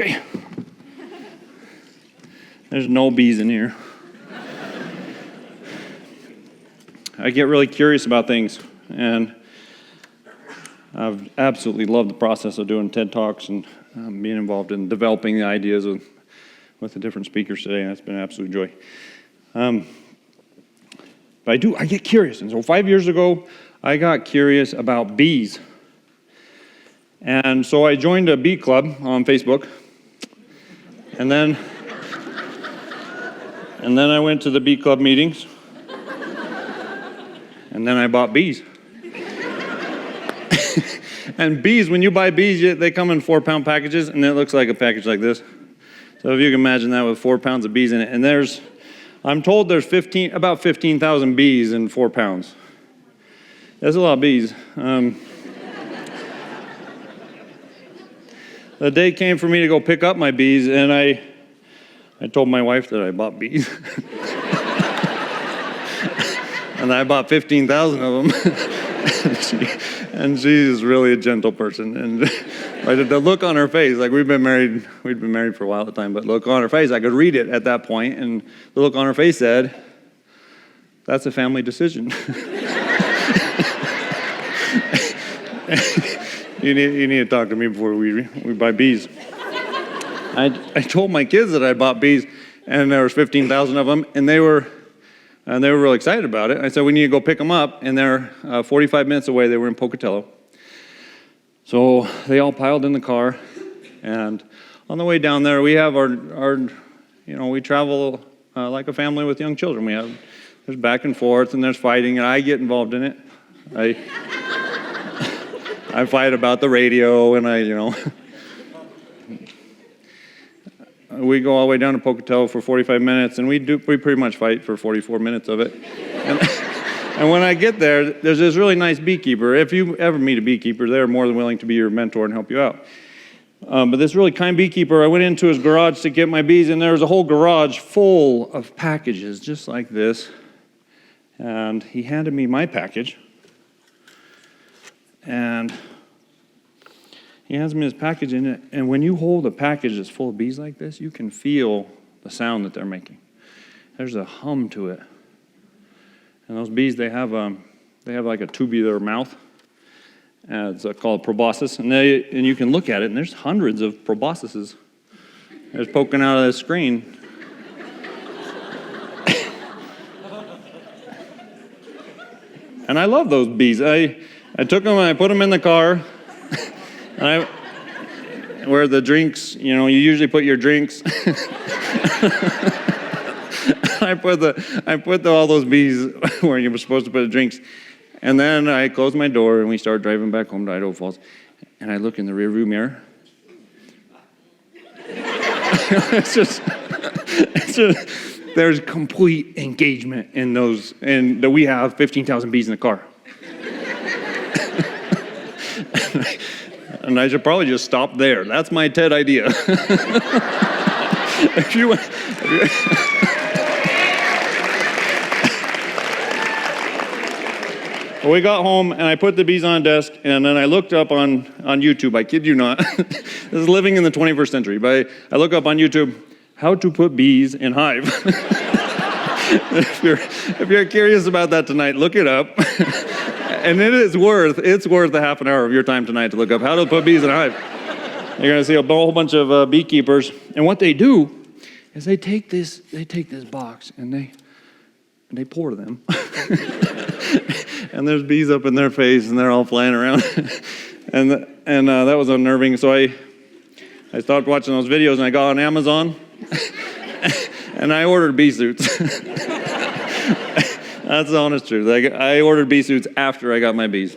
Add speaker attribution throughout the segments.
Speaker 1: Okay. There's no bees in here. I get really curious about things, and I've absolutely loved the process of doing TED Talks and being involved in developing the ideas with the different speakers today, and it's been an absolute joy. But I get curious, and so 5 years ago, I got curious about bees. And so I joined a bee club on Facebook, and then I went to the bee club meetings, and then I bought bees. And bees, when you buy bees, they come in 4-pound packages, and it looks like a package like this. So if you can imagine that with 4 pounds of bees in it, and I'm told there's about 15,000 bees in 4 pounds. That's a lot of bees. The day came for me to go pick up my bees, and I told my wife that I bought bees. And I bought 15,000 of them. and she's really a gentle person. And the look on her face, like we'd been married for a while at the time, but look on her face, I could read it at that point, and the look on her face said, "That's a family decision." You need to talk to me before we buy bees. I told my kids that I bought bees, and there was 15,000 of them, and they were really excited about it. I said, we need to go pick them up, and they're 45 minutes away. They were in Pocatello. So they all piled in the car, and on the way down there, we have we travel like a family with young children. There's back and forth, and there's fighting, and I get involved in it. I fight about the radio, and we go all the way down to Pocatello for 45 minutes, and we pretty much fight for 44 minutes of it. And when I get there, there's this really nice beekeeper. If you ever meet a beekeeper, they're more than willing to be your mentor and help you out. But this really kind beekeeper, I went into his garage to get my bees, and there was a whole garage full of packages just like this. And he handed me my package. And he hands me his package in it, and when you hold a package that's full of bees like this, you can feel the sound that they're making. There's a hum to it. And those bees, they have like a tubular mouth. It's called proboscis, and you can look at it, and there's hundreds of proboscises. They're poking out of the screen. And I love those bees. I took them and I put them in the car. Where the drinks, you usually put your drinks. I put all those bees where you were supposed to put the drinks. And then I closed my door and we started driving back home to Idaho Falls. And I look in the rearview mirror. It's just there's complete engagement in those, and that we have 15,000 bees in the car. And I should probably just stop there. That's my TED idea. We got home, and I put the bees on a desk, and then I looked up on YouTube. I kid you not. This is living in the 21st century. But I look up on YouTube, how to put bees in hive. If you're curious about that tonight, look it up. And it's worth a half an hour of your time tonight to look up how to put bees in a hive. You're going to see a whole bunch of beekeepers, and what they do is they take this box and they pour them, and there's bees up in their face, and they're all flying around, and that was unnerving. So I stopped watching those videos, and I got on Amazon, and I ordered bee suits. That's the honest truth. I ordered bee suits after I got my bees.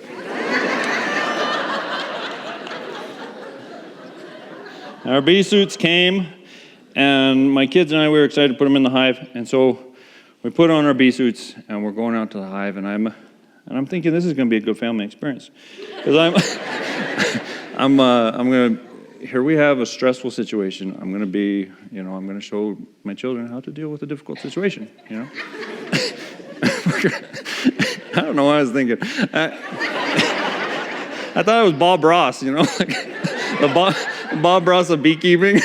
Speaker 1: Our bee suits came, and my kids and I, we were excited to put them in the hive, and so we put on our bee suits, and we're going out to the hive, and I'm thinking this is going to be a good family experience, because here we have a stressful situation. I'm going to show my children how to deal with a difficult situation, I don't know what I was thinking. I thought it was Bob Ross, Bob brought some beekeeping.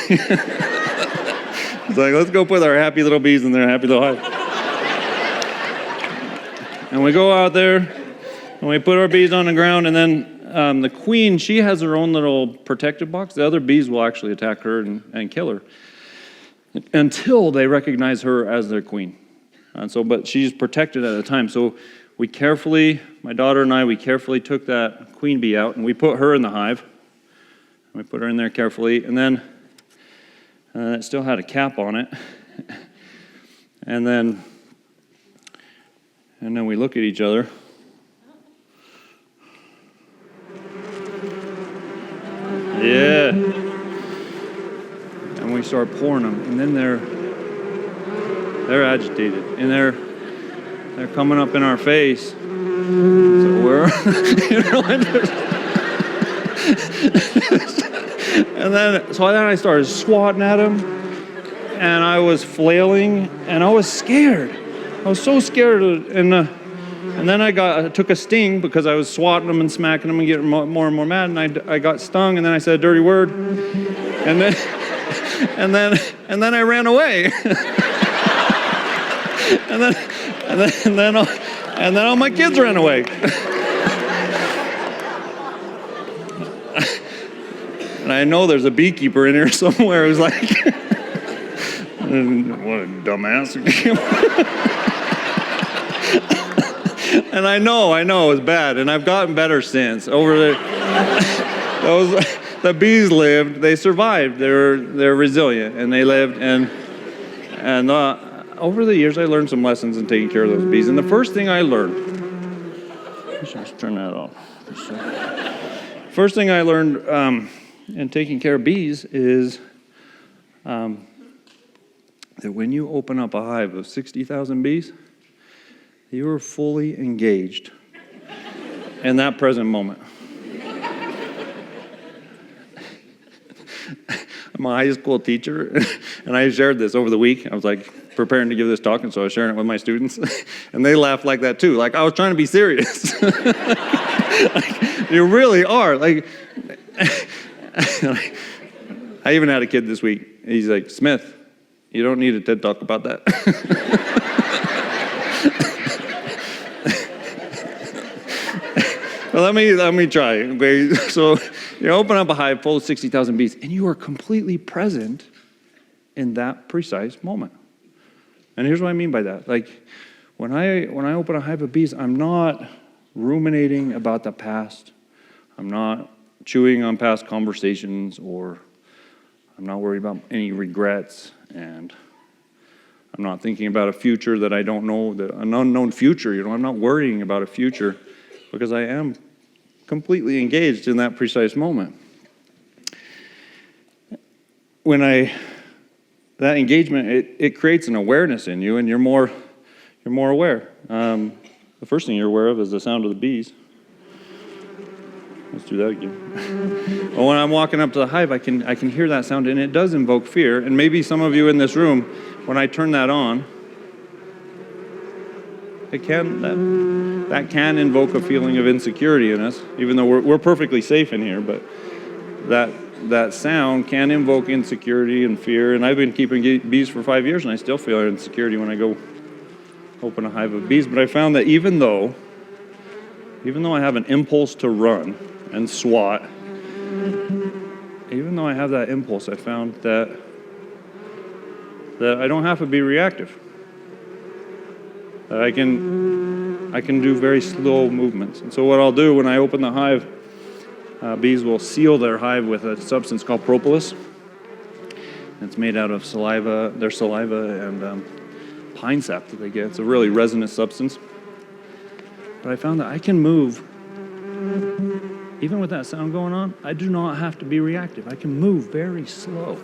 Speaker 1: It's like, let's go put our happy little bees in their happy little hive. And we go out there, and we put our bees on the ground, and then the queen, she has her own little protective box. The other bees will actually attack her and kill her until they recognize her as their queen. And so, but she's protected at the time. So we carefully, my daughter and I, we carefully took that queen bee out, and we put her in the hive. We put her in there carefully, and then it still had a cap on it. And then we look at each other. Yeah. And we start pouring them, and then they're agitated, and they're coming up in our face. So we're, and then I started swatting at him, and I was flailing, and I was scared. I was so scared, and then I took a sting because I was swatting them and smacking them and getting more and more mad, and I got stung, and then I said a dirty word, and then I ran away, and then all my kids ran away. And I know there's a beekeeper in here somewhere who's like, what a dumbass. And I know it was bad, and I've gotten better since. The bees lived, they survived, they're resilient, and they lived, and over the years I learned some lessons in taking care of those bees. And the first thing I learned, let's turn that off. First thing I learned in taking care of bees is that when you open up a hive of 60,000 bees, you are fully engaged in that present moment. I'm a high school teacher, and I shared this over the week. I was like preparing to give this talk, and so I was sharing it with my students, and they laughed like that too. Like I was trying to be serious. Like, you really are. Like, I even had a kid this week. He's like, Smith, you don't need a TED talk about that. Well, let me try. Okay, so you open up a hive full of 60,000 bees, and you are completely present in that precise moment. And here's what I mean by that. Like when I open a hive of bees, I'm not ruminating about the past. I'm not chewing on past conversations, or I'm not worried about any regrets, and I'm not thinking about a future that I don't know, an unknown future. I'm not worrying about a future, because I am completely engaged in that precise moment. That engagement, it creates an awareness in you, and you're more aware. The first thing you're aware of is the sound of the bees. Let's do that again. Well, when I'm walking up to the hive, I can hear that sound, and it does invoke fear. And maybe some of you in this room, when I turn that on, that can invoke a feeling of insecurity in us, even though we're perfectly safe in here. But that sound can invoke insecurity and fear. And I've been keeping bees for 5 years, and I still feel insecurity when I go open a hive of bees. But I found that even though I have an impulse to run and swat, even though I have that impulse, I found that I don't have to be reactive. I can do very slow movements. And so what I'll do when I open the hive, bees will seal their hive with a substance called propolis. It's made out of their saliva and pine sap that they get. It's a really resinous substance. But I found that I can move, even with that sound going on, I do not have to be reactive. I can move very slow.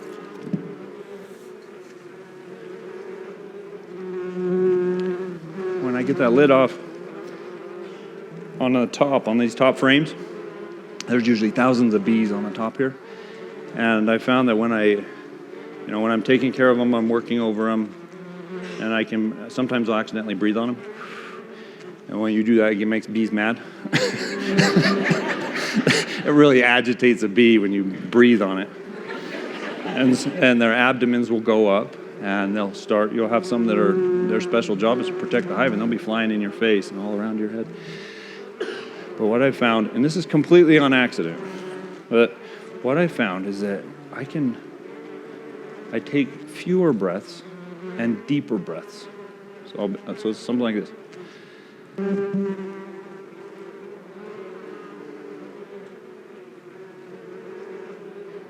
Speaker 1: When I get that lid off on the top, on these top frames, there's usually thousands of bees on the top here. And I found that when I'm taking care of them, I'm working over them, and sometimes I'll accidentally breathe on them. And when you do that, it makes bees mad. It really agitates a bee when you breathe on it. and their abdomens will go up, and you'll have some that their special job is to protect the hive, and they'll be flying in your face and all around your head. But what I found, and this is completely on accident, but what I found is that I take fewer breaths and deeper breaths. So it's something like this.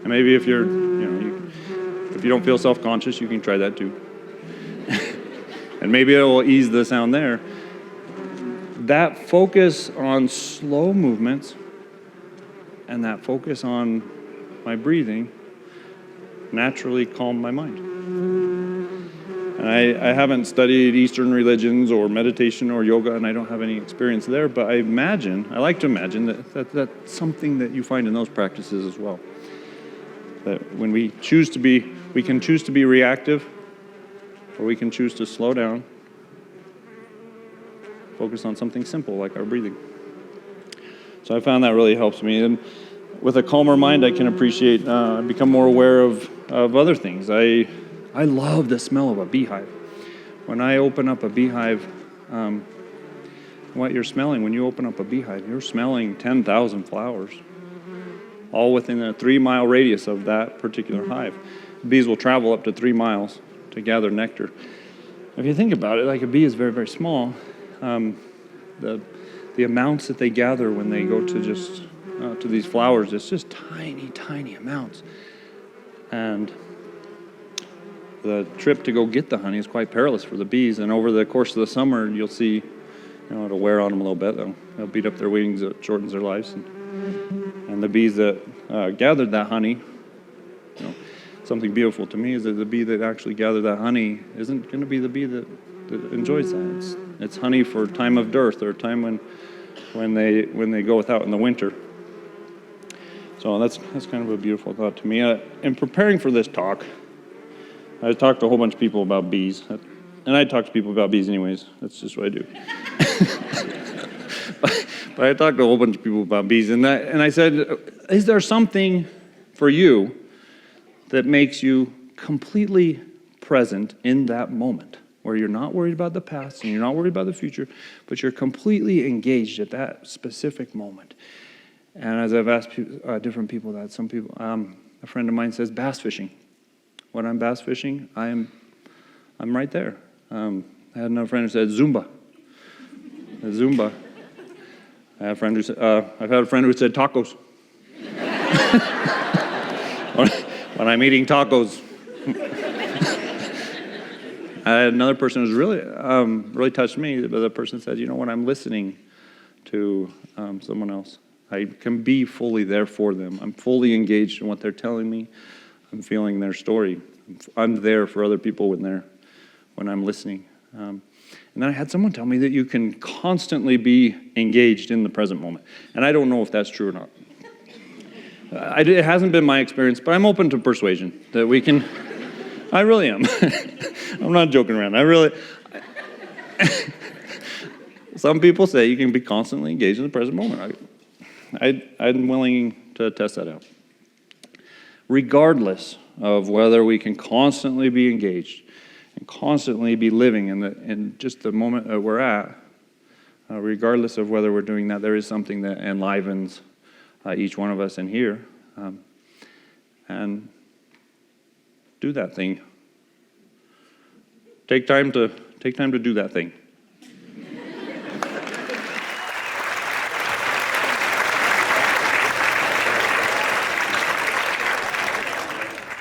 Speaker 1: And maybe if if you don't feel self-conscious, you can try that too. And maybe it will ease the sound there. That focus on slow movements and that focus on my breathing naturally calmed my mind. And I haven't studied Eastern religions or meditation or yoga, and I don't have any experience there, but I like to imagine that that's something that you find in those practices as well. That when we can choose to be reactive, or we can choose to slow down, focus on something simple like our breathing. So I found that really helps me. And with a calmer mind, I can appreciate, become more aware of other things. I love the smell of a beehive. When I open up a beehive, what you're smelling when you open up a beehive, you're smelling 10,000 flowers, all within a 3-mile radius of that particular hive. Bees will travel up to 3 miles to gather nectar. If you think about it, like a bee is very, very small. The amounts that they gather when they go to to these flowers, it's just tiny, tiny amounts. And the trip to go get the honey is quite perilous for the bees. And over the course of the summer, you'll see, it'll wear on them a little bit. They'll beat up their wings. It shortens their lives. And the bees that gathered that honey, something beautiful to me is that the bee that actually gathered that honey isn't going to be the bee that enjoys that. It's honey for time of dearth or time when they go without in the winter. So that's kind of a beautiful thought to me. In preparing for this talk, I talked to a whole bunch of people about bees, and I talk to people about bees anyways. That's just what I do. But I talked to a whole bunch of people about bees, and I said, is there something for you that makes you completely present in that moment, where you're not worried about the past and you're not worried about the future, but you're completely engaged at that specific moment? And as I've asked different people that, some people, a friend of mine says bass fishing. When I'm bass fishing, I'm right there. I had another friend who said Zumba. Zumba. I've had a friend who said tacos. When I'm eating tacos. I had another person who's really touched me, but the person said, when I'm listening to someone else, I can be fully there for them. I'm fully engaged in what they're telling me. I'm feeling their story. I'm there for other people when I'm listening. And then I had someone tell me that you can constantly be engaged in the present moment. And I don't know if that's true or not. It hasn't been my experience, but I'm open to persuasion that we can. I really am. I'm not joking around. Some people say you can be constantly engaged in the present moment. I'm willing to test that out. Regardless of whether we can constantly be engaged and constantly be living in just the moment that we're at, regardless of whether we're doing that, there is something that enlivens each one of us in here. And do that thing. Take time to do that thing.